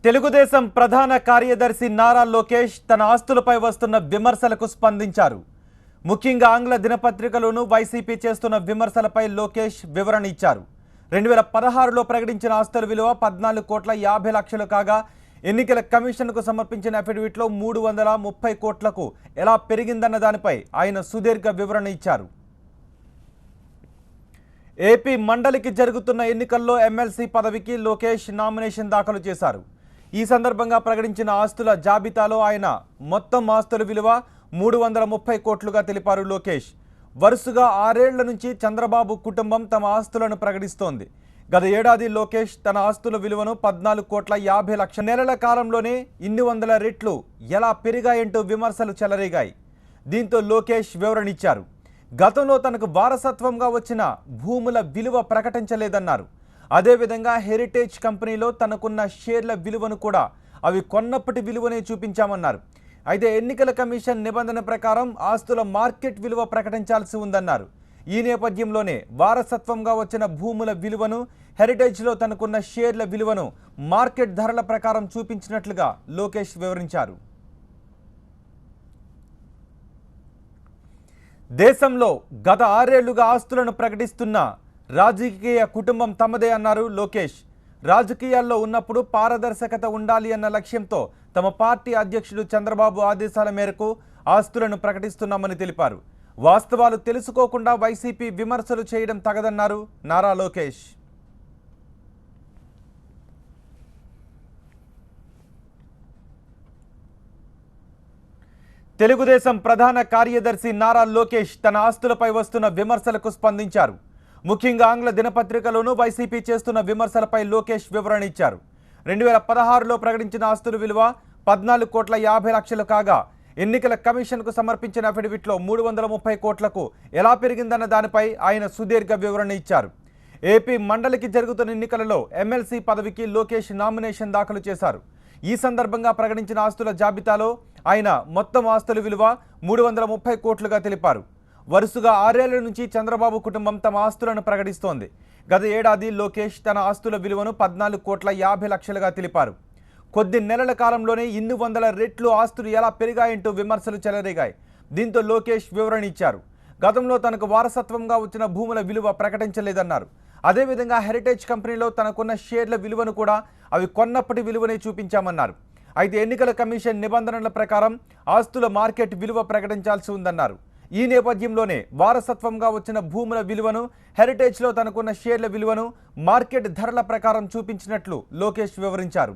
తెలుగుదేశం ప్రధాన కార్యదర్శి నారా లోకేష్ తన ఆస్తులపై వస్తున్న విమర్శలకు స్పందించారు. ముఖ్యంగా ఆంగ్ల దినపత్రికలోనూ వైసీపీ చేస్తున్న విమర్శలపై లోకేష్ వివరణ ఇచ్చారు. 2016లో ప్రకటించిన ఆస్తుల విలువ 14,50,00,000 కాగా ఎన్నికల కమిషన్కు సమర్పించిన అఫిడవిట్లో 330 కోట్లకు ఎలా పెరిగిందన్న దానిపై ఆయన సుదీర్ఘ వివరణ ఇచ్చారు. ఏపీ మండలికి జరుగుతున్న ఎన్నికల్లో ఎమ్మెల్సీ పదవికి లోకేష్ నామినేషన్ దాఖలు చేశారు. ఈ సందర్భంగా ప్రకటించిన ఆస్తుల జాబితాలో ఆయన మొత్తం ఆస్తుల విలువ 330 కోట్లుగా తెలిపారు. లోకేష్ వరుసగా 6 ఏళ్ల నుంచి చంద్రబాబు కుటుంబం తమ ఆస్తులను ప్రకటిస్తోంది. గత ఏడాది లోకేష్ తన ఆస్తుల విలువను 14,50,00,000 నెలల కాలంలోనే ఇన్ని వందల రెట్లు ఎలా పెరిగాయంటూ విమర్శలు చెలరేగాయి. దీంతో లోకేష్ వివరణ ఇచ్చారు. గతంలో తనకు వారసత్వంగా వచ్చిన భూముల విలువ ప్రకటించలేదన్నారు. అదేవిధంగా హెరిటేజ్ కంపెనీలో తనకున్న షేర్ల విలువను కూడా అవి కొన్నప్పటి విలువనే చూపించామన్నారు. అయితే ఎన్నికల కమిషన్ నిబంధన ప్రకారం ఆస్తుల మార్కెట్ విలువ ప్రకటించాల్సి ఉందన్నారు. ఈ నేపథ్యంలోనే వారసత్వంగా వచ్చిన భూముల విలువను, హెరిటేజ్లో తనకున్న షేర్ల విలువను మార్కెట్ ధరల ప్రకారం చూపించినట్లుగా లోకేష్ వివరించారు. దేశంలో గత 6 ఏళ్లుగా ఆస్తులను ప్రకటిస్తున్న రాజకీయ కుటుంబం తమదే అన్నారు లోకేష్. రాజకీయాల్లో ఉన్నప్పుడు పారదర్శకత ఉండాలి అన్న లక్ష్యంతో తమ పార్టీ అధ్యక్షుడు చంద్రబాబు ఆదేశాల మేరకు ఆస్తులను ప్రకటిస్తున్నామని తెలిపారు. వాస్తవాలు తెలుసుకోకుండా వైసీపీ విమర్శలు చేయడం తగదన్నారు నారా లోకేష్. తెలుగుదేశం ప్రధాన కార్యదర్శి నారా లోకేష్ తన ఆస్తులపై వస్తున్న విమర్శలకు స్పందించారు. ముఖ్యంగా ఆంగ్ల దినపత్రికలోనూ వైసీపీ చేస్తున్న విమర్శలపై లోకేష్ వివరణ ఇచ్చారు. 2016లో ప్రకటించిన ఆస్తుల విలువ 14,50,00,000 కాగా ఎన్నికల కమిషన్కు సమర్పించిన అఫిడవిట్లో 330 కోట్లకు ఎలా పెరిగిందన్న దానిపై ఆయన సుదీర్ఘ వివరణ ఇచ్చారు. ఏపీ మండలికి జరుగుతున్న ఎన్నికలలో ఎమ్మెల్సీ పదవికి లోకేష్ నామినేషన్ దాఖలు చేశారు. ఈ సందర్భంగా ప్రకటించిన ఆస్తుల జాబితాలో ఆయన మొత్తం ఆస్తుల విలువ 330 కోట్లుగా తెలిపారు. వరుసగా 6 ఏళ్ల నుంచి చంద్రబాబు కుటుంబం తమ ఆస్తులను ప్రకటిస్తోంది. గత ఏడాది లోకేష్ తన ఆస్తుల విలువను 14,50,00,000గా తెలిపారు. కొద్ది నెలల కాలంలోనే ఇన్ని వందల రెట్లు ఆస్తులు ఎలా పెరిగాయంటూ విమర్శలు చెలరేగాయి. దీంతో లోకేష్ వివరణ ఇచ్చారు. గతంలో తనకు వారసత్వంగా వచ్చిన భూముల విలువ ప్రకటించలేదన్నారు. అదేవిధంగా హెరిటేజ్ కంపెనీలో తనకున్న షేర్ల విలువను కూడా అవి కొన్నప్పటి విలువనే చూపించామన్నారు. అయితే ఎన్నికల కమిషన్ నిబంధనల ప్రకారం ఆస్తుల మార్కెట్ విలువ ప్రకటించాల్సి ఉందన్నారు. ఈ నేపథ్యంలోనే వారసత్వంగా వచ్చిన భూముల విలువను, హెరిటేజ్లో తనకున్న షేర్ల విలువను మార్కెట్ ధరల ప్రకారం చూపించినట్లు లోకేష్ వివరించారు.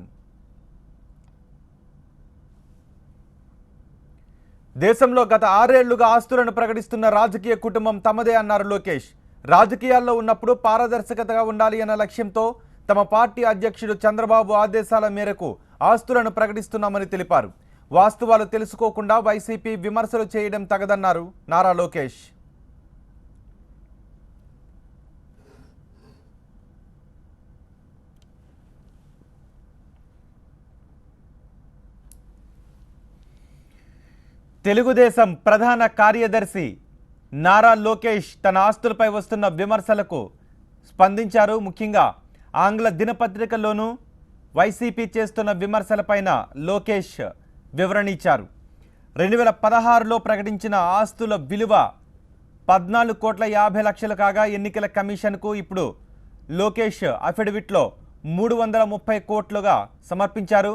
దేశంలో గత 6 ఏళ్లుగా ఆస్తులను ప్రకటిస్తున్న రాజకీయ కుటుంబం తమదే అన్నారు లోకేష్. రాజకీయాల్లో ఉన్నప్పుడు పారదర్శకతగా ఉండాలి అన్న లక్ష్యంతో తమ పార్టీ అధ్యక్షుడు చంద్రబాబు ఆదేశాల మేరకు ఆస్తులను ప్రకటిస్తున్నామని తెలిపారు. వాస్తవాలు తెలుసుకోకుండా వైసీపీ విమర్శలు చేయడం తగదన్నారు నారా లోకేష్. తెలుగుదేశం ప్రధాన కార్యదర్శి నారా లోకేష్ తన ఆస్తులపై వస్తున్న విమర్శలకు స్పందించారు. ముఖ్యంగా ఆంగ్ల దినపత్రికల్లోనూ వైసీపీ చేస్తున్న విమర్శలపైన లోకేష్ వివరణ ఇచ్చారు. 2016లో ప్రకటించిన ఆస్తుల విలువ 14,50,00,000 కాగా ఎన్నికల కమిషన్కు ఇప్పుడు లోకేష్ అఫిడవిట్లో 330 కోట్లుగా సమర్పించారు.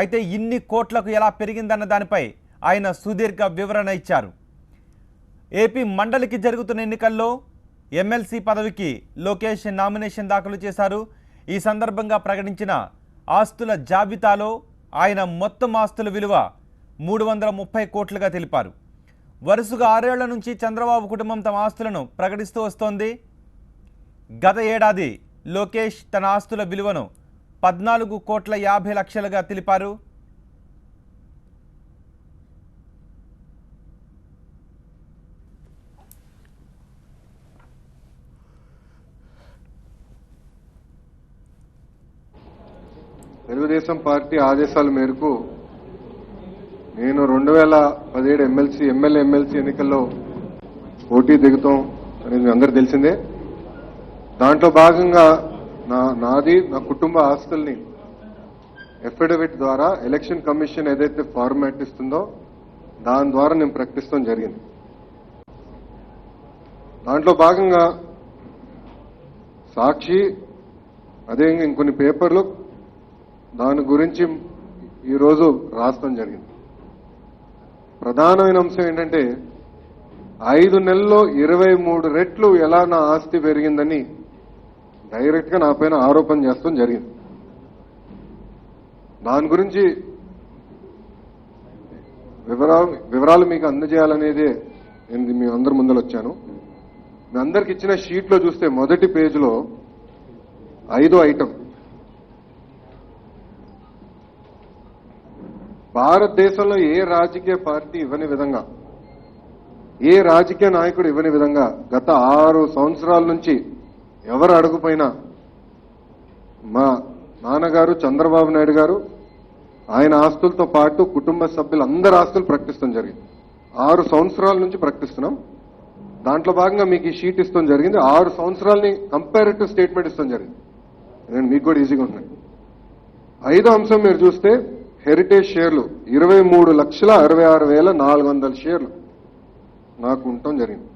అయితే ఇన్ని కోట్లకు ఎలా పెరిగిందన్న దానిపై ఆయన సుదీర్ఘ వివరణ ఇచ్చారు. ఏపీ మండలికి జరుగుతున్న ఎన్నికల్లో ఎమ్మెల్సీ పదవికి లోకేష్ నామినేషన్ దాఖలు చేశారు. ఈ సందర్భంగా ప్రకటించిన ఆస్తుల జాబితాలో ఆయన మొత్తం ఆస్తుల విలువ 330 కోట్లుగా తెలిపారు. వరుసగా 6 ఏళ్ల నుంచి చంద్రబాబు కుటుంబం తమ ఆస్తులను ప్రకటిస్తూ వస్తోంది. గత ఏడాది లోకేష్ తన ఆస్తుల విలువను 14,50,00,000గా తెలిపారు. తెలుగుదేశం పార్టీ ఆదేశాల మేరకు నేను 2017 ఎమ్మెల్సీ ఎన్నికల్లో పోటీ దిగుతాం అనేది అందరూ తెలిసిందే. దాంట్లో భాగంగా నా కుటుంబ ఆస్తుల్ని ఎఫిడవిట్ ద్వారా ఎలక్షన్ కమిషన్ ఏదైతే ఫార్మాట్ ఇస్తుందో దాని ద్వారా నేను ప్రకటిస్తాం జరిగింది. దాంట్లో భాగంగా సాక్షి అదే ఇంకొన్ని పేపర్లు దాని గురించి ఈరోజు రాస్తాం జరిగింది. ప్రధానమైన అంశం ఏంటంటే 5 నెలల్లో 23 రెట్లు ఎలా నా ఆస్తి పెరిగిందని డైరెక్ట్ గా నా పైన ఆరోపణ చేస్తాం జరిగింది. దాని గురించి వివరాలు మీకు అందజేయాలనేదే నేను మీ అందరి ముందర వచ్చాను. మీ అందరికి ఇచ్చిన షీట్లో చూస్తే మొదటి పేజీలో 5వ ఐటమ్ భారతదేశంలో ఏ రాజకీయ పార్టీ ఇవ్వని విధంగా, ఏ రాజకీయ నాయకుడు ఇవ్వని విధంగా గత 6 సంవత్సరాల నుంచి ఎవరు అడుగుపోయినా మా నాన్నగారు చంద్రబాబు నాయుడు గారు ఆయన ఆస్తులతో పాటు కుటుంబ సభ్యులు అందరి ఆస్తులు ప్రకటిస్తాం జరిగింది. 6 సంవత్సరాల నుంచి ప్రకటిస్తున్నాం. దాంట్లో భాగంగా మీకు ఈ షీట్ ఇస్తాం జరిగింది. 6 సంవత్సరాలని కంపారిటివ్ స్టేట్మెంట్ ఇస్తాం జరిగింది. నేను మీకు కూడా ఈజీగా ఉంటున్నాయి. 5వ అంశం మీరు చూస్తే హెరిటేజ్ షేర్లు 23,66,400 షేర్లు నాకు ఉండటం జరిగింది.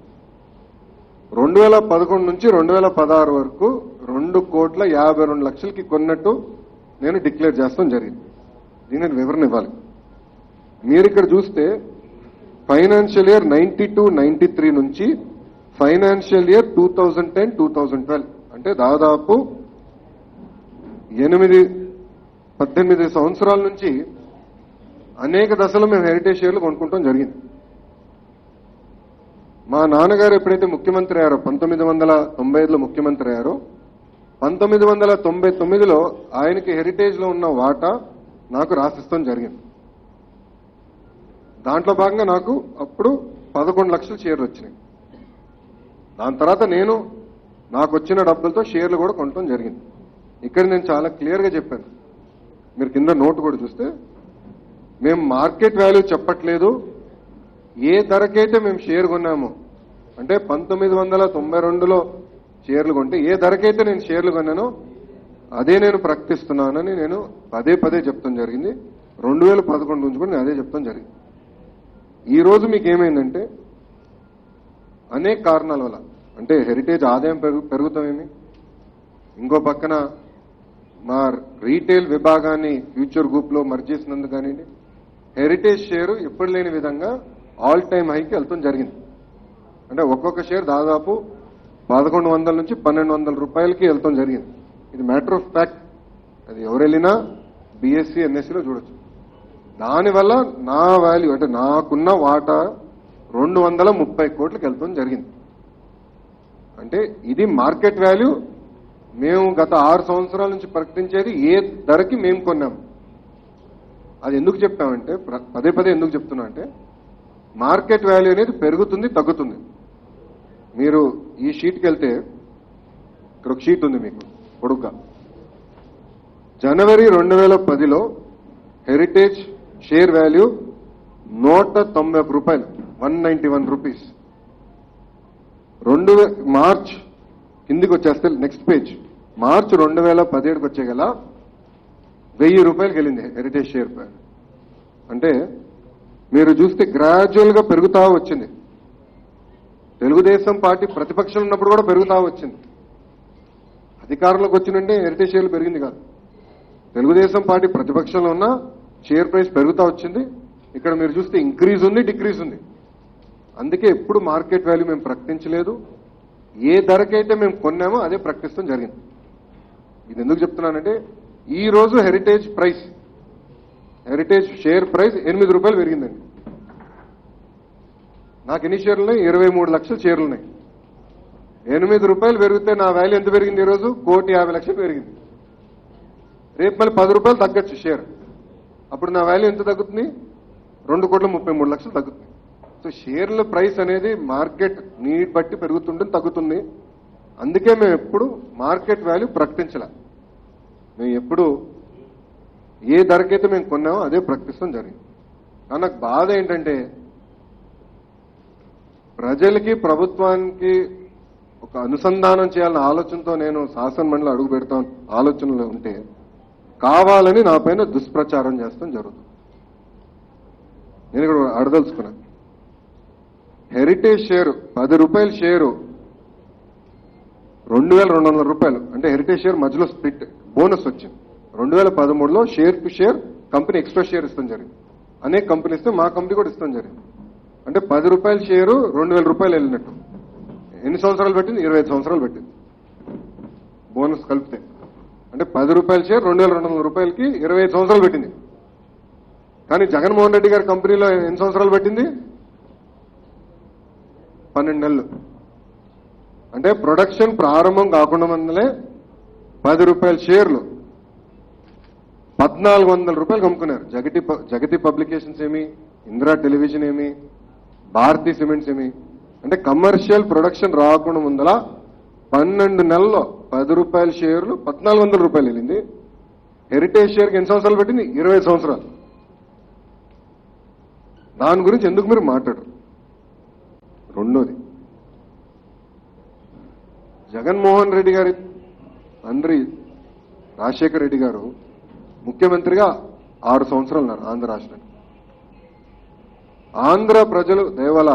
2011 నుంచి 2016 వరకు 2,52,00,000కి కొన్నట్టు నేను డిక్లేర్ చేస్తాం జరిగింది. దీనికి వివరణ ఇవ్వాలి. మీరు ఇక్కడ చూస్తే ఫైనాన్షియల్ ఇయర్ 92-93 నుంచి ఫైనాన్షియల్ ఇయర్ 2010-2012 అంటే దాదాపు 18 సంవత్సరాల నుంచి అనేక దశలో మేము హెరిటేజ్ షేర్లు కొనుక్కుంటాం జరిగింది. మా నాన్నగారు ఎప్పుడైతే ముఖ్యమంత్రి అయ్యారో 1995లో ముఖ్యమంత్రి అయ్యారో 1999లో ఆయనకి హెరిటేజ్ లో ఉన్న వాటా నాకు రాసిస్తాం జరిగింది. దాంట్లో భాగంగా నాకు అప్పుడు 11 లక్షల షేర్లు వచ్చినాయి. దాని తర్వాత నేను నాకు వచ్చిన డబ్బులతో షేర్లు కూడా కొనటం జరిగింది. ఇక్కడ నేను చాలా క్లియర్గా చెప్పాను. మీరు కింద నోట్ కూడా చూస్తే మేము మార్కెట్ వాల్యూ చెప్పట్లేదు. ఏ ధరకైతే మేము షేర్ కొన్నామో అంటే 1992లో షేర్లు కొంటే ఏ ధరకైతే నేను షేర్లు కొన్నానో అదే నేను ప్రకటిస్తున్నానని నేను పదే చెప్తాం జరిగింది. 2011 నుంచి కూడా నేను అదే చెప్తాం జరిగింది. ఈ రోజు మీకు ఏమైందంటే అనేక కారణాల వల్ల అంటే హెరిటేజ్ ఆదాయం పెరుగుతామేమి, ఇంకో పక్కన మా రీటైల్ విభాగాన్ని ఫ్యూచర్ గ్రూప్ లో మర్జ్ చేసినందుకు కానివ్వండి, హెరిటేజ్ షేరు ఎప్పుడు లేని విధంగా ఆల్ టైమ్ హైకి వెళ్తాం జరిగింది. అంటే ఒక్కొక్క షేర్ దాదాపు 1100 నుంచి 1200 రూపాయలకి వెళ్తాం జరిగింది. ఇది మ్యాటర్ ఆఫ్ ఫ్యాక్ట్. అది ఎవరు వెళ్ళినా బీఎస్సీ ఎన్ఎస్సీలో చూడొచ్చు. దానివల్ల నా వాల్యూ అంటే నాకున్న వాటా 230 కోట్లకి వెళ్తాం జరిగింది. అంటే ఇది మార్కెట్ వాల్యూ. మేము గత 6 సంవత్సరాల నుంచి ప్రకటించేది ఏ ధరకి మేము కొన్నాము. అది ఎందుకు చెప్పామంటే పదే ఎందుకు చెప్తున్నా అంటే మార్కెట్ వాల్యూ అనేది పెరుగుతుంది, తగ్గుతుంది. మీరు ఈ షీట్కి వెళ్తే ఇక్కడ ఒక షీట్ ఉంది మీకు పొడుగ్గా. జనవరి 2010లో హెరిటేజ్ షేర్ వాల్యూ 191 రూపాయలు, 191 రూపీస్. మార్చ్ కిందికి వచ్చేస్తే నెక్స్ట్ పేజ్ మార్చ్ 2017కి వచ్చే గల 1000 రూపాయలకి వెళ్ళింది హెరిటేజ్ షేర్. అంటే మీరు చూస్తే గ్రాడ్యువల్ గా పెరుగుతా వచ్చింది. తెలుగుదేశం పార్టీ ప్రతిపక్షంలో ఉన్నప్పుడు కూడా పెరుగుతా వచ్చింది. అధికారంలోకి వచ్చినంటే హెరిటేజ్ షేర్లు పెరిగింది కాదు. తెలుగుదేశం పార్టీ ప్రతిపక్షంలో ఉన్న షేర్ ప్రైస్ పెరుగుతా వచ్చింది. ఇక్కడ మీరు చూస్తే ఇంక్రీజ్ ఉంది, డిక్రీజ్ ఉంది. అందుకే ఎప్పుడు మార్కెట్ వాల్యూ మేము ప్రకటించలేదు. ఏ ధరకైతే మేము కొన్నామో అదే ప్రకటిస్తాం జరిగింది. ఇది ఎందుకు చెప్తున్నానంటే ఈ రోజు హెరిటేజ్ షేర్ ప్రైస్ 8 రూపాయలు పెరిగిందండి. నాకు ఎన్ని షేర్లు ఉన్నాయి? 23 లక్షల షేర్లు ఉన్నాయి. 8 రూపాయలు పెరిగితే నా వాల్యూ ఎంత పెరిగింది? ఈరోజు 1,50,00,000 పెరిగింది. రేపు మళ్ళీ 10 రూపాయలు తగ్గచ్చు షేర్. అప్పుడు నా వాల్యూ ఎంత తగ్గుతుంది? 2,33,00,000 తగ్గుతుంది. సో షేర్ల ప్రైస్ అనేది మార్కెట్ నీడ్ బట్టి పెరుగుతుంటుంది, తగ్గుతుంది. అందుకే మేము ఎప్పుడు మార్కెట్ వాల్యూ ప్రకటించలే. మేము ఎప్పుడు ఏ ధరకైతే మేము కొన్నామో అదే ప్రకటిస్తాం జరిగింది. కానీ నాకు బాధ ఏంటంటే ప్రజలకి ప్రభుత్వానికి ఒక అనుసంధానం చేయాలన్న ఆలోచనతో నేను శాసన మండలి అడుగు పెడతాను ఆలోచనలో ఉంటే కావాలని నా పైన దుష్ప్రచారం చేస్తాం జరుగుతుంది. నేను ఇక్కడ అడదలుచుకున్నా, హెరిటేజ్ షేరు 10 రూపాయల షేరు 2200 రూపాయలు, అంటే హెరిటేజ్ షేర్ మధ్యలో స్ప్లిట్ బోనస్ వచ్చింది. 2013లో share to share company extra share ఇస్తాం జరిగింది. అనేక కంపెనీ ఇస్తే మా కంపెనీ కూడా ఇస్తాం జరిగింది. అంటే 10 రూపాయల షేరు 2000 రూపాయలు వెళ్ళినట్టు. ఎన్ని సంవత్సరాలు పెట్టింది? 25 సంవత్సరాలు పెట్టింది బోనస్ కలిపితే. అంటే 10 రూపాయల షేర్ 2200 రూపాయలకి 25 సంవత్సరాలు పెట్టింది. కానీ జగన్మోహన్ రెడ్డి గారి కంపెనీలో ఎన్ని సంవత్సరాలు పెట్టింది? 12 నెలలు. అంటే ప్రొడక్షన్ ప్రారంభం కాకుండా ముందలే 10 రూపాయల షేర్లు 1400 రూపాయలు అమ్ముకున్నారు. జగతి పబ్లికేషన్స్ ఏమి, ఇందిరా టెలివిజన్ ఏమి, భారతీ సిమెంట్స్ ఏమి. అంటే కమర్షియల్ ప్రొడక్షన్ రాకుండా ముందల 12 నెలల్లో 10 రూపాయల షేర్లు 1400 రూపాయలు వెళ్ళింది. హెరిటేజ్ షేర్కి ఎన్ని సంవత్సరాలు పెట్టింది? 25 సంవత్సరాలు. దాని గురించి ఎందుకు మీరు మాట్లాడరు? రెండోది, జగన్మోహన్ రెడ్డి గారి తండ్రి రాజశేఖర రెడ్డి గారు ముఖ్యమంత్రిగా 6 సంవత్సరాలు ఉన్నారు ఆంధ్ర రాష్ట్రానికి. ఆంధ్ర ప్రజలు దేవల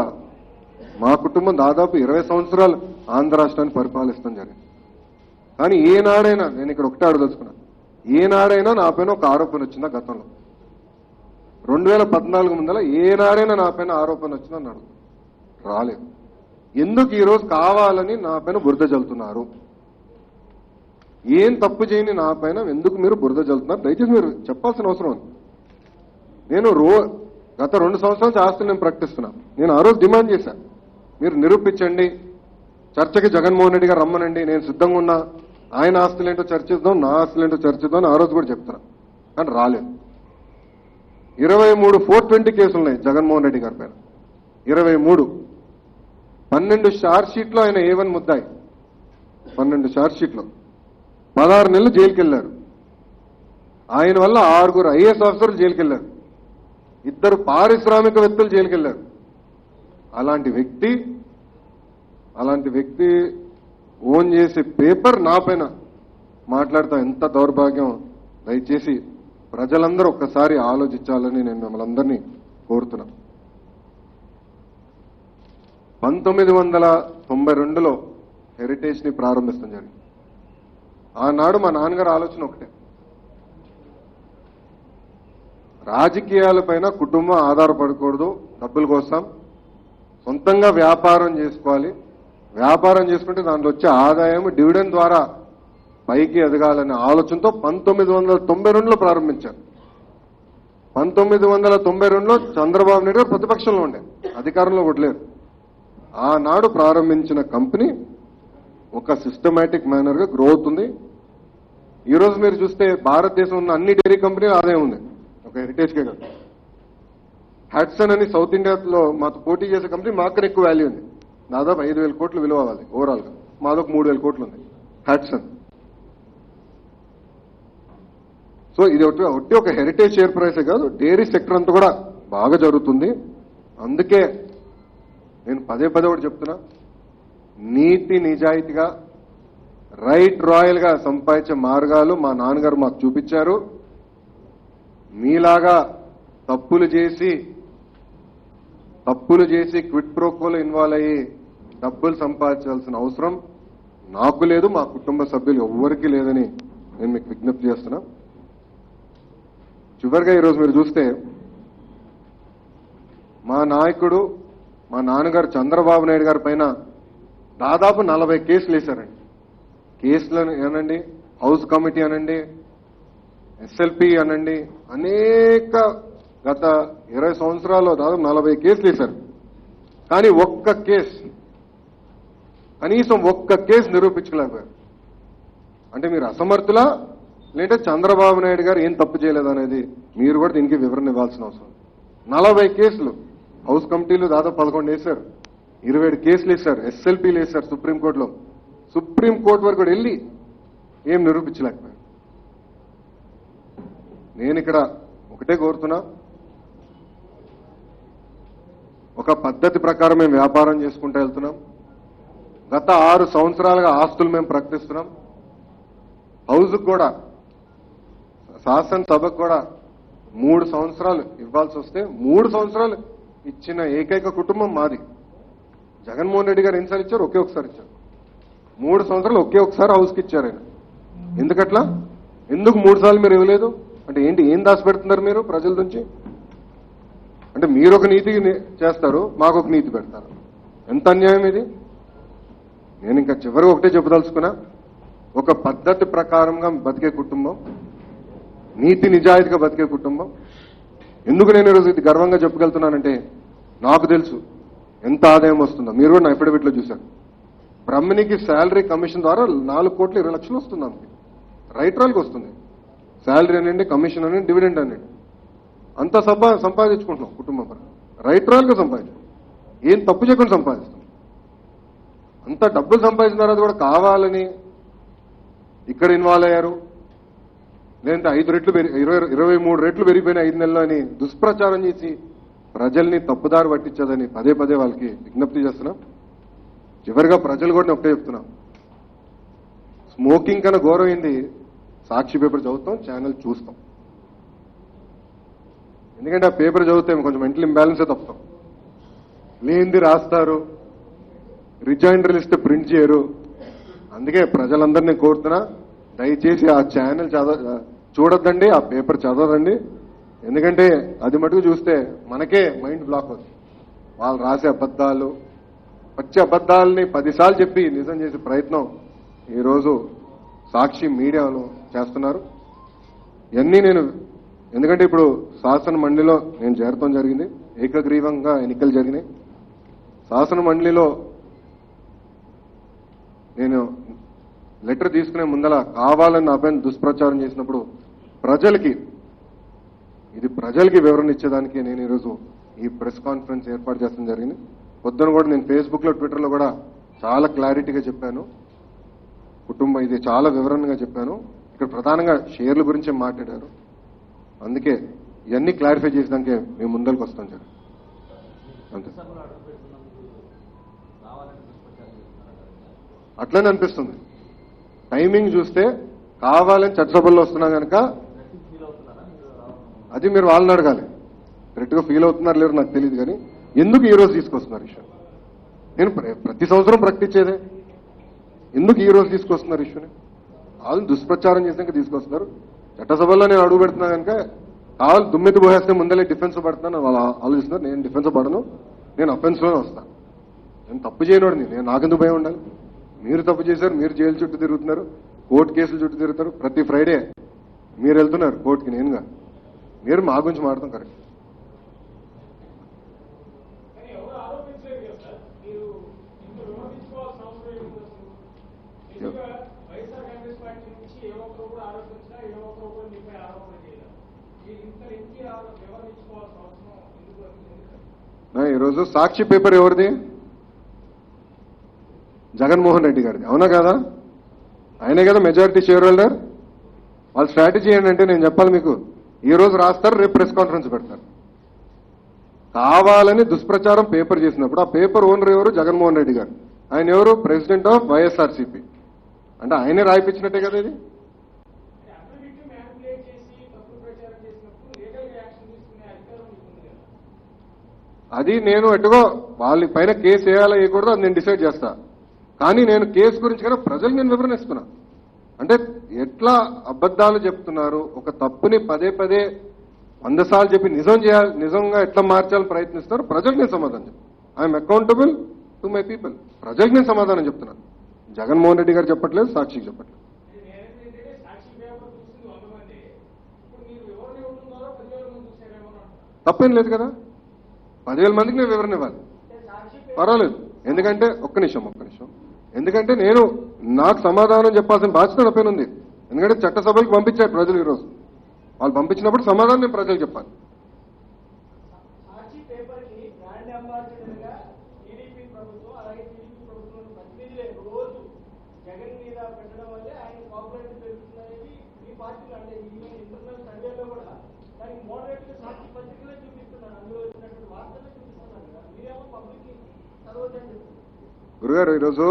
మా కుటుంబం దాదాపు 20 సంవత్సరాలు ఆంధ్ర రాష్ట్రాన్ని పరిపాలిస్తాం జరిగింది. కానీ ఏనాడైనా, నేను ఇక్కడ ఒకటే అడదలుచుకున్నాను, ఏనాడైనా నా పైన ఒక ఆరోపణ వచ్చిందా గతంలో? 2014 ముందల ఏనాడైనా నా పైన ఆరోపణ వచ్చిందా అన్నాడు? రాలేదు. ఎందుకు ఈరోజు కావాలని నా పైన బురద జల్లుతున్నారు? ఏం తప్పు చేయని నా పైన ఎందుకు మీరు బురద జల్లుతున్నారు? దయచేసి మీరు చెప్పాల్సిన అవసరం ఉంది. నేను గత 2 సంవత్సరాల ఆస్తులు నేను ప్రకటిస్తున్నాను. నేను ఆ రోజు డిమాండ్ చేశాను, మీరు నిరూపించండి, చర్చకి జగన్మోహన్ రెడ్డి గారు రమ్మనండి, నేను సిద్ధంగా ఉన్నా, ఆయన ఆస్తులేంటో చర్చిద్దాం, నా ఆస్తులేంటో చర్చిద్దాం ఆ రోజు కూడా చెప్తున్నా. కానీ రాలేదు. 23 420 కేసులు ఉన్నాయి జగన్మోహన్ రెడ్డి గారి పైన. 23 12 ఛార్జ్ షీట్లో ఆయన A1 ముద్దాయి. 12 ఛార్జ్ షీట్లో 16 నెలలు జైలుకి వెళ్ళారు. ఆయన వల్ల 6 IAS ఆఫీసర్లు జైలుకి వెళ్ళారు. 2 పారిశ్రామికవేత్తలు జైలుకి వెళ్ళారు. అలాంటి వ్యక్తి ఓన్ చేసే పేపర్ నా పైన మాట్లాడతాం ఎంత దౌర్భాగ్యం. దయచేసి ప్రజలందరూ ఒక్కసారి ఆలోచించాలని నేను మిమ్మల్ని అందరినీ కోరుతున్నా. 1992లో హెరిటేజ్ ని ప్రారంభిస్తాం జరిగింది. ఆనాడు మా నాన్నగారు ఆలోచన ఒకటే, రాజకీయాలపైన కుటుంబం ఆధారపడకూడదు, డబ్బుల కోసం సొంతంగా వ్యాపారం చేసుకోవాలి, వ్యాపారం చేసుకుంటే దాంట్లో వచ్చే ఆదాయం డివిడెండ్ ద్వారా పైకి ఎదగాలనే ఆలోచనతో 1992లో ప్రారంభించారు. 1992లో చంద్రబాబు నాయుడు గారు ప్రతిపక్షంలో ఉండే, అధికారంలో కూడా లేరు. ఆనాడు ప్రారంభించిన కంపెనీ ఒక సిస్టమేటిక్ మేనర్ గా గ్రో అవుతుంది. ఈరోజు మీరు చూస్తే భారతదేశం ఉన్న అన్ని డైరీ కంపెనీలు ఆదాయం ఉంది, ఒక హెరిటేజ్కే కాదు. హ్యాట్సన్ అని సౌత్ ఇండియాలో మాతో పోటీ చేసే కంపెనీ మాకన్నా ఎక్కువ వాల్యూ ఉంది, దాదాపు 5,000 కోట్లు విలువ అవ్వాలి ఓవరాల్ గా. మాదొక 3,000 కోట్లు ఉంది హ్యాట్సన్. సో ఇది ఒకటి ఒక హెరిటేజ్ షేర్ ప్రైసే కాదు, డైరీ సెక్టర్ అంతా కూడా బాగా జరుగుతుంది. అందుకే నేను పదే ఒకటి చెప్తున్నా, నీతి నిజాయితీగా రైట్ రాయల్ గా సంపాదించే మార్గాలు మా నాన్నగారు మాకు చూపించారు. మీలాగా తప్పులు చేసి క్విట్ ప్రోకోలో ఇన్వాల్వ్ అయ్యి డబ్బులు సంపాదించాల్సిన అవసరం నాకు లేదు, మా కుటుంబ సభ్యులు ఎవ్వరికీ లేదని నేను మీకు విజ్ఞప్తి చేస్తున్నా. చివరిగా ఈరోజు మీరు చూస్తే మా నాయకుడు, మా నాన్నగారు చంద్రబాబు నాయుడు గారి పైన దాదాపు 40 కేసులు వేశారండి. కేసులను అనండి, హౌస్ కమిటీ అనండి, SLP అనండి, అనేక గత 20 సంవత్సరాల్లో దాదాపు 40 కేసులు వేశారు. కానీ కనీసం ఒక్క కేసు నిరూపించలేకపోయారు. అంటే మీరు అసమర్థులా, లేదంటే చంద్రబాబు నాయుడు గారు ఏం తప్పు చేయలేదనేది మీరు కూడా దీనికి వివరణ ఇవ్వాల్సిన అవసరం. 40 కేసులు, హౌస్ కమిటీలు దాదాపు 11 వేశారు, 27 కేసులు వేశారు, SLPలు వేశారు సుప్రీంకోర్టులో. సుప్రీంకోర్టు వరకు కూడా వెళ్ళి ఏం నిరూపించలేకపోయారు. నేను ఇక్కడ ఒకటే కోరుతున్నా, ఒక పద్ధతి ప్రకారం మేము వ్యాపారం చేసుకుంటూ వెళ్తున్నాం. గత 6 సంవత్సరాలుగా ఆస్తులు మేము ప్రకటిస్తున్నాం. హౌస్కి కూడా శాసనసభకు కూడా 3 సంవత్సరాలు ఇవ్వాల్సి వస్తే 3 సంవత్సరాలు ఇచ్చిన ఏకైక కుటుంబం మాది. జగన్మోహన్ రెడ్డి గారు ఎన్నిసార్లు ఇచ్చారు? ఒకే ఒకసారి ఇచ్చారు. 3 సంవత్సరాలు ఒకే ఒకసారి హౌస్కి ఇచ్చారు ఆయన. ఎందుకట్లా? ఎందుకు 3 సార్లు మీరు ఇవ్వలేదు? అంటే ఏంటి, ఏం దాచిపెడుతున్నారు మీరు ప్రజల నుంచి? అంటే మీరు ఒక నీతి చేస్తారు, మాకు ఒక నీతి పెడతారు. ఎంత అన్యాయం ఇది! నేను ఇంకా చివరికి ఒకటే చెప్పదలుచుకున్నా, ఒక పద్ధతి ప్రకారంగా బతికే కుటుంబం, నీతి నిజాయితీగా బతికే కుటుంబం. ఎందుకు నేను ఈరోజు ఇది గర్వంగా చెప్పగలుగుతున్నానంటే, నాకు తెలుసు ఎంత ఆదాయం వస్తుందో. మీరు కూడా నా అఫిడవిట్లో చూశారు. బ్రహ్మణికి శాలరీ కమిషన్ ద్వారా 4,20,00,000 వస్తుంది. అంతే రైట్రాల్కి వస్తుంది. శాలరీ అనండి, కమిషన్ అనండి, డివిడెండ్ అనండి, అంతా సంపాదించుకుంటున్నాం కుటుంబం పరంగా. రైట్రాల్గా సంపాదించుకుంటాం. ఏం తప్పు చేయకుండా సంపాదిస్తాం. అంత డబ్బులు సంపాదించిన తర్వాత కూడా కావాలని ఇక్కడ ఇన్వాల్వ్ అయ్యారు, లేదంటే 5 రెట్లు 23 రెట్లు పెరిగిపోయిన 5 నెలలు అని దుష్ప్రచారం చేసి ప్రజల్ని తప్పుదారి పట్టించదని పదే పదే వాళ్ళకి విజ్ఞప్తి చేస్తున్నాం. చివరిగా ప్రజలు కూడా నేను ఒకటే చెప్తున్నాం, స్మోకింగ్ కన్నా ఘోరమైంది సాక్షి పేపర్ చదువుతాం, ఛానల్ చూస్తాం. ఎందుకంటే ఆ పేపర్ చదివితే కొంచెం మెంటల్ ఇంబ్యాలెన్సే తప్పుతాం. లేనిది రాస్తారు, రిజైండర్లు ఇస్తే ప్రింట్ చేయరు. అందుకే ప్రజలందరినీ కోరుతున్నా, దయచేసి ఆ ఛానల్ చూడొద్దండి, ఆ పేపర్ చదవదండి. ఎందుకంటే అది మటుకు చూస్తే మనకే మైండ్ బ్లాక్ అవుతుంది. వాళ్ళు రాసే అబద్ధాలు, పచ్చి అబద్ధాలని 10 సార్లు చెప్పి నిజం చేసే ప్రయత్నం ఈరోజు సాక్షి మీడియాలో చేస్తున్నారు. ఇవన్నీ నేను, ఎందుకంటే ఇప్పుడు శాసన మండలిలో నేను చేరటం జరిగింది, ఏకగ్రీవంగా ఎన్నికలు జరిగినాయి. శాసన మండలిలో నేను లెటర్ తీసుకునే ముందల కావాలని నా పైన దుష్ప్రచారం చేసినప్పుడు ప్రజలకి వివరణ ఇచ్చేదానికి నేను ఈరోజు ఈ ప్రెస్ కాన్ఫరెన్స్ ఏర్పాటు చేస్తాం జరిగింది. పొద్దున కూడా నేను ఫేస్బుక్లో, ట్విట్టర్లో కూడా చాలా క్లారిటీగా చెప్పాను. కుటుంబం ఇది చాలా వివరణగా చెప్పాను. ఇక్కడ ప్రధానంగా షేర్ల గురించి మాట్లాడారు. అందుకే ఇవన్నీ క్లారిఫై చేసినాకే మేము ముందరికి వస్తాం సార్. అంతే, అట్లనే అనిపిస్తుంది. టైమింగ్ చూస్తే కావాలని చట్టసభల్లో వస్తున్నా కనుక అది మీరు వాళ్ళని అడగాలి. కరెక్ట్గా ఫీల్ అవుతున్నారు లేరు నాకు తెలియదు, కానీ ఎందుకు ఈ రోజు తీసుకొస్తున్నారు ఇష్యూ? నేను ప్రతి సంవత్సరం ప్రకటించేదే, ఎందుకు ఈ రోజు తీసుకొస్తున్నారు ఇష్యూని? వాళ్ళు దుష్ప్రచారం చేసినాక తీసుకొస్తున్నారు. చట్టసభల్లో నేను అడుగు పెడుతున్నా కనుక కావాలి దుమ్మెత్తి పోయేస్తే ముందలే డిఫెన్స్ పడుతున్నాను వాళ్ళు ఆలోచిస్తున్నారు. నేను డిఫెన్స్ పడను, నేను అఫెన్స్లోనే వస్తాను. నేను తప్పు చేయనోడిని, నేను నాకెందుకు భయం ఉండాలి? మీరు తప్పు చేశారు, మీరు జైలు చుట్టూ తిరుగుతున్నారు, కోర్టు కేసులు చుట్టూ తిరుగుతారు. ప్రతి ఫ్రైడే మీరు వెళ్తున్నారు కోర్టుకి, నేనుగా. మీరు మా గురించి మాట్లాడతాం కరెక్ట్. ఈరోజు సాక్షి పేపర్ ఎవరిది? జగన్మోహన్ రెడ్డి గారిది, అవునా కదా? ఆయనే కదా మెజారిటీ షేర్ హోల్డర్. వాళ్ళ స్ట్రాటజీ ఏంటంటే నేను చెప్పాలి మీకు, ఈ రోజు రాస్తారు, రేపు ప్రెస్ కాన్ఫరెన్స్ పెడతారు. కావాలని దుష్ప్రచారం పేపర్ చేసినప్పుడు ఆ పేపర్ ఓనర్ ఎవరు? జగన్మోహన్ రెడ్డి గారు. ఆయన ఎవరు? President of YSRCP. అంటే ఆయనే రాయిపించినట్టే కదా ఇది. అది నేను ఎటుగో వాళ్ళ పైన కేసు వేయాలా వేయకూడదు అది నేను డిసైడ్ చేస్తా. కానీ నేను కేసు గురించి కన్నా ప్రజలు నేను వివరణ ఇస్తున్నా. అంటే ఎట్లా అబద్ధాలు చెప్తున్నారు, ఒక తప్పుని పదే పదే 100 సార్లు చెప్పి నిజంగా ఎట్లా మార్చాలని ప్రయత్నిస్తారు, ప్రజలకు నేను సమాధానం చెప్తాను. I'm accountable to my people. ప్రజలకు నేను సమాధానం చెప్తున్నాను. జగన్మోహన్ రెడ్డి గారు చెప్పట్లేదు, సాక్షికి చెప్పట్లేదు. తప్పేం లేదు కదా, 10,000 మందికి నేను వివరణ ఇవ్వాలి, పర్వాలేదు. ఎందుకంటే ఒక్క నిమిషం ఎందుకంటే నేను నాకు సమాధానం చెప్పాల్సిన బాధ్యత నా పైన ఉంది. ఎందుకంటే చట్టసభలకు పంపించారు ప్రజలు. ఈరోజు వాళ్ళు పంపించినప్పుడు సమాధానం నేను ప్రజలకు చెప్పాలి. గురుగారు, ఈరోజు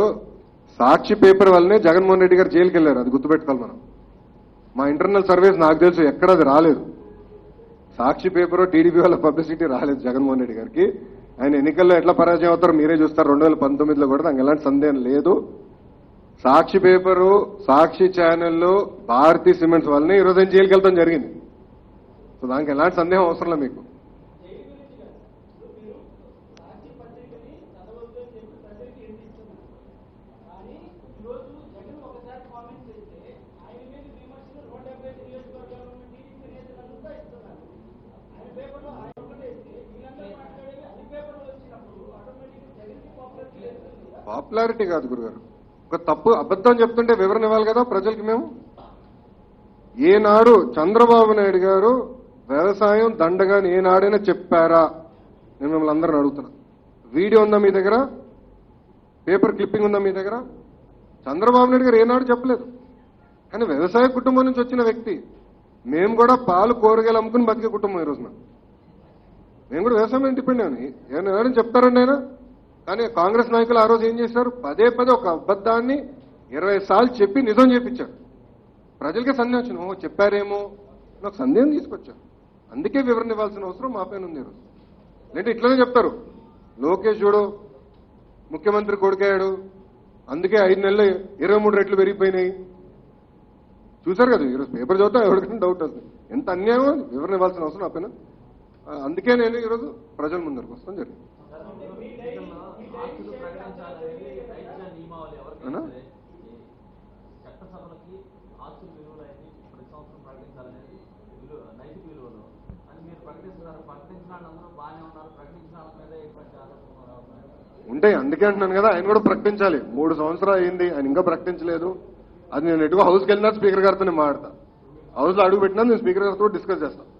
సాక్షి పేపర్ వల్లనే జగన్మోహన్ రెడ్డి గారు జైలుకి వెళ్ళారు, అది గుర్తుపెట్టుకోవాలి మనం. మా ఇంటర్నల్ సర్వేస్ నాకు తెలుసు ఎక్కడ అది రాలేదు. సాక్షి పేపర్ టీడీపీ వాళ్ళ పబ్లిసిటీ రాలేదు జగన్మోహన్ రెడ్డి గారికి. ఆయన ఎన్నికల్లో ఎట్లా పరాజయం అవుతారో మీరే చూస్తారు. 2019లో కూడా నాకు ఎలాంటి సందేహం లేదు. సాక్షి పేపరు, సాక్షి ఛానళ్ళు, భారతీ సిమెంట్స్ వాళ్ళని ఈరోజు ఆయన జైలుకి వెళ్ళడం జరిగింది. సో దానికి ఎలాంటి సందేహం అవసరం లేదు మీకు. పాపులారిటీ కాదు గురుగారు, ఒక తప్పు అబద్ధం చెప్తుంటే వివరణ ఇవ్వాలి కదా ప్రజలకి. మేము ఏనాడు చంద్రబాబు నాయుడు గారు వ్యవసాయం దండగాని ఏనాడైనా చెప్పారా? నేను మిమ్మల్ని అందరిని అడుగుతున్నా. వీడియో ఉందా మీ దగ్గర? పేపర్ క్లిప్పింగ్ ఉందా మీ దగ్గర? చంద్రబాబు నాయుడు గారు ఏనాడు చెప్పలేదు. కానీ వ్యవసాయ కుటుంబం నుంచి వచ్చిన వ్యక్తి. మేము కూడా పాలు కూరగాయలు అమ్ముకుని బతికే కుటుంబం ఈ రోజున. మేము కూడా వ్యవసాయం డిపెండ్ అని ఏమైనా చెప్తారండి ఆయన. కానీ కాంగ్రెస్ నాయకులు ఆ రోజు ఏం చేశారు? పదే ఒక అబద్ధాన్ని 20 సార్లు చెప్పి నిజం చేపించారు. ప్రజలకే సందేహం వచ్చింది, ఓ చెప్పారేమో నాకు సందేహం తీసుకొచ్చారు. అందుకే వివరణ ఇవ్వాల్సిన అవసరం మా పైన ఉంది ఈరోజు. లేదంటే ఇట్లనే చెప్తారు, లోకేష్ చూడు ముఖ్యమంత్రి కొడుకయ్యాడు, అందుకే 5 నెలలు 23 రెట్లు పెరిగిపోయినాయి. చూశారు కదా ఈరోజు పేపర్ చదువుతా ఎవరికైనా డౌట్ వస్తుంది. ఎంత అన్యాయం, వివరణ ఇవ్వాల్సిన అవసరం నా పైన. అందుకే నేను ఈరోజు ప్రజల ముందరకు వస్తాం జరిగింది. ఉంటాయి, అందుకే అంటున్నాను కదా ఆయన కూడా ప్రకటించాలి. 3 సంవత్సరాలు అయింది, ఆయన ఇంకా ప్రకటించలేదు. అది నేను ఎటుగా హౌస్కి వెళ్ళినా స్పీకర్ గారితో నేను మాట్లాడతా. హౌస్లో అడుగు పెట్టినా నేను స్పీకర్ గారితో డిస్కస్ చేస్తాను.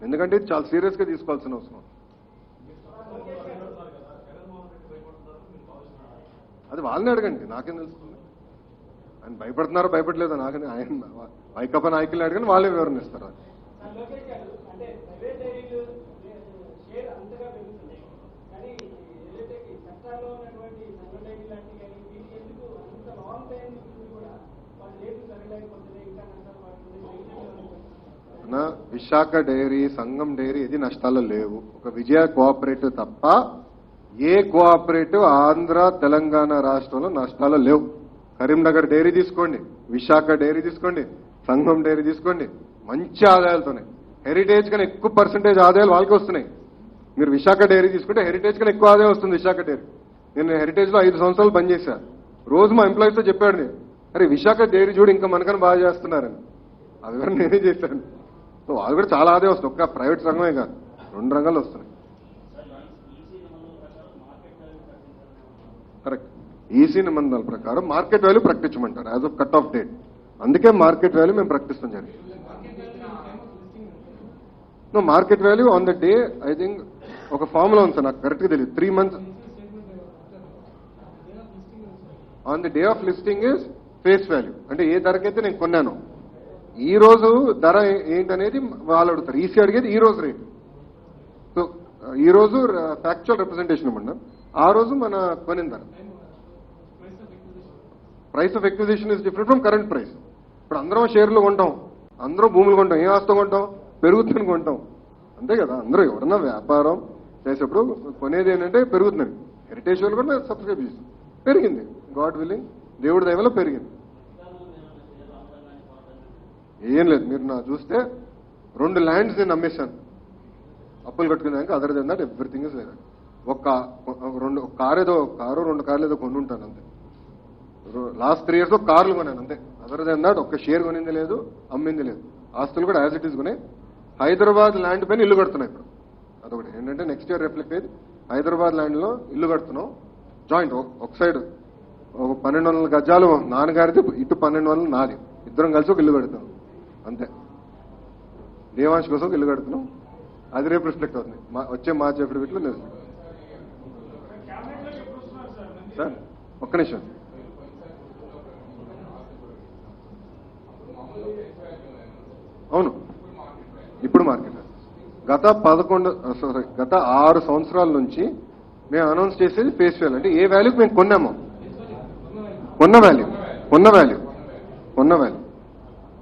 ఎందుకంటే ఇది చాలా సీరియస్గా తీసుకోవాల్సిన అవసరం. అది వాళ్ళని అడగండి, నాకేం తెలుస్తుంది. ఆయన భయపడుతున్నారో భయపడలేదో నాకని ఆయన వైకాపా నాయకులు అడగని వాళ్ళే వివరణ ఇస్తారు. విశాఖ డైరీ, సంఘం డైరీ ఇది నష్టాల్లో లేవు. ఒక విజయ కోఆపరేటివ్ తప్ప ఏ కోఆపరేటివ్ ఆంధ్ర తెలంగాణ రాష్ట్రంలో నష్టాల్లో లేవు. కరీంనగర్ డైరీ తీసుకోండి, విశాఖ డైరీ తీసుకోండి, సంఘం డైరీ తీసుకోండి, మంచి ఆదాయాలతోనే. హెరిటేజ్ కన్నా ఎక్కువ పర్సెంటేజ్ ఆదాయాలు వాళ్ళకి వస్తున్నాయి. మీరు విశాఖ డైరీ తీసుకుంటే హెరిటేజ్ కన్నా ఎక్కువ ఆదాయం వస్తుంది విశాఖ డైరీ. నేను హెరిటేజ్లో 5 సంవత్సరాలు పనిచేశా. రోజు మా ఎంప్లాయీస్తో చెప్పాడు నేను, అరే విశాఖ డైరీ చూడు ఇంకా మనకన్నా బాగా చేస్తున్నారని. ఆ వివరణ నేనే చేశాను. సో వాళ్ళు కూడా చాలా ఆదాయం వస్తుంది. ఒక్క ప్రైవేట్ రంగమే కాదు, 2 రంగాలు వస్తున్నాయి. కరెక్ట్. ఈసీ నిబంధనల ప్రకారం మార్కెట్ వాల్యూ ప్రకటించమంటారు as of cut off date. అందుకే మార్కెట్ వాల్యూ మేము ప్రకటిస్తాం జరిగింది. No market value on the day I think ఒక ఫార్ములా ఉంది సార్, నాకు కరెక్ట్గా తెలియదు. 3 months on the day of listing is face value. అంటే ఏ ధరకైతే నేను కొన్నాను ఈ రోజు ధర ఏంటనేది వాళ్ళు అడుగుతారు. ఈసీ అడిగేది ఈ రోజు రేటు. సో ఈ రోజు ఫ్యాక్చువల్ రిప్రజెంటేషన్ ఇవ్వండి. ఆ రోజు మన కొనిన ధర. Price of acquisition is different from current price. ఇప్పుడు అందరం షేర్లు కొంటాం, అందరం భూములు కొంటాం. ఏ ఆస్తి కొంటాం? పెరుగుతుందని కొంటాం, అంతే కదా. అందరూ ఎవరన్నా వ్యాపారం చేసేప్పుడు కొనేది ఏంటంటే పెరుగుతుందని. హెరిటేజ్ వాళ్ళు కూడా సబ్స్క్రైబ్ చేస్తాం, పెరిగింది. గాడ్ విల్లింగ్, దేవుడి దయవల్ల పెరిగింది. ఏం లేదు, మీరు నా చూస్తే 2 ల్యాండ్స్ నేను అమ్మేశాను అప్పులు కట్టుకున్నాక. Other than that everything is లేదా. ఒక కారు 2 కార్లు ఏదో కొని ఉంటాను అంతే. లాస్ట్ 3 years కార్లు కొన్నాను అంతే. అదర్ దెన్ దట్ ఒక్క షేర్ కొనింది లేదు, అమ్మింది లేదు. ఆస్తులు కూడా యాజ్ ఇట్ ఈస్ కొనే. హైదరాబాద్ ల్యాండ్ పైన ఇల్లు కడుతున్నాయి ఇప్పుడు. అదొకటి ఏంటంటే నెక్స్ట్ ఇయర్ రిఫ్లెక్ట్ అయ్యి హైదరాబాద్ ల్యాండ్లో ఇల్లు కడుతున్నాం. జాయింట్ ఒక సైడ్ ఒక 1200 గజాలు నాన్నగారిది, ఇటు 1200 నాది. ఇద్దరం కలిసి ఒక ఇల్లు కడుతున్నాం అంతే. దేవాంశ్ కోసం ఒక ఇల్లు కడుతున్నాం. అది రేపు రిఫ్లెక్ట్ అవుతుంది వచ్చే మార్చి అఫిడవిట్లో లేదు సార్. ఒక్క నిమిషం. అవును, ఇప్పుడు మార్కెట్ గత 6 సంవత్సరాల నుంచి మేము అనౌన్స్ చేసేది ఫేస్ వాల్యూ. అంటే ఏ వాల్యూకి మేము కొన్నామో కొన్న వాల్యూ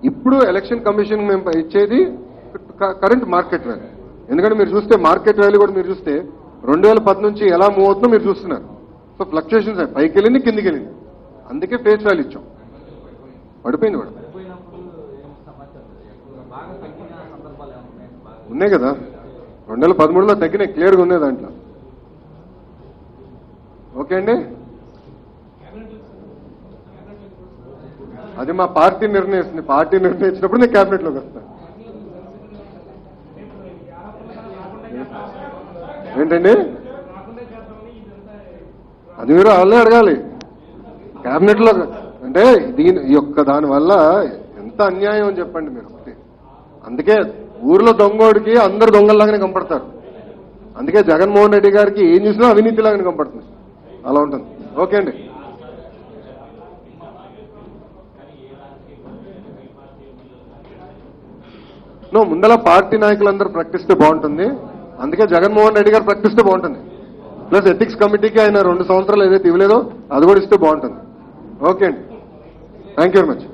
ఇప్పుడు ఎలక్షన్ కమిషన్ మేము ఇచ్చేది కరెంట్ మార్కెట్ వాల్యూ. ఎందుకంటే మీరు చూస్తే మార్కెట్ వాల్యూ కూడా మీరు చూస్తే 2010 నుంచి ఎలా మూవ్ అవుతుందో మీరు చూస్తున్నారు. సో ఫ్లక్చుయేషన్స్ పైకి వెళ్ళింది కిందికి వెళ్ళింది, అందుకే ఫేస్ వాల్యూ ఇచ్చాం. పడిపోయింది కూడా ఉన్నాయి కదా, 2013లో తగ్గినాయి, క్లియర్గా ఉన్నాయి దాంట్లో. ఓకే అండి, అది మా పార్టీ నిర్ణయిస్తుంది. పార్టీ నిర్ణయించినప్పుడు నేను క్యాబినెట్లోకి వస్తాను. ఏంటండి అది మీరు వాళ్ళే అడగాలి క్యాబినెట్లో. అంటే ఈ యొక్క దానివల్ల ఎంత అన్యాయం అని చెప్పండి మీరు ఒకటి. అందుకే ఊర్లో దొంగోడికి అందరు దొంగల్లాగానే కనపడతారు. అందుకే జగన్మోహన్ రెడ్డి గారికి ఏం చూసినా అవినీతిలాగానే కనపడుతుంది, అలా ఉంటుంది. ఓకే అండి. ముందల పార్టీ నాయకులందరూ ప్రకటిస్తే బాగుంటుంది, అందుకే జగన్మోహన్ రెడ్డి గారు ప్రకటిస్తే బాగుంటుంది. ప్లస్ ఎథిక్స్ కమిటీకి ఆయన 2 సంవత్సరాలు ఏదైతే ఇవ్వలేదో అది కూడా ఇస్తే బాగుంటుంది. ఓకే అండి, థ్యాంక్ యూ వెరీ మచ్.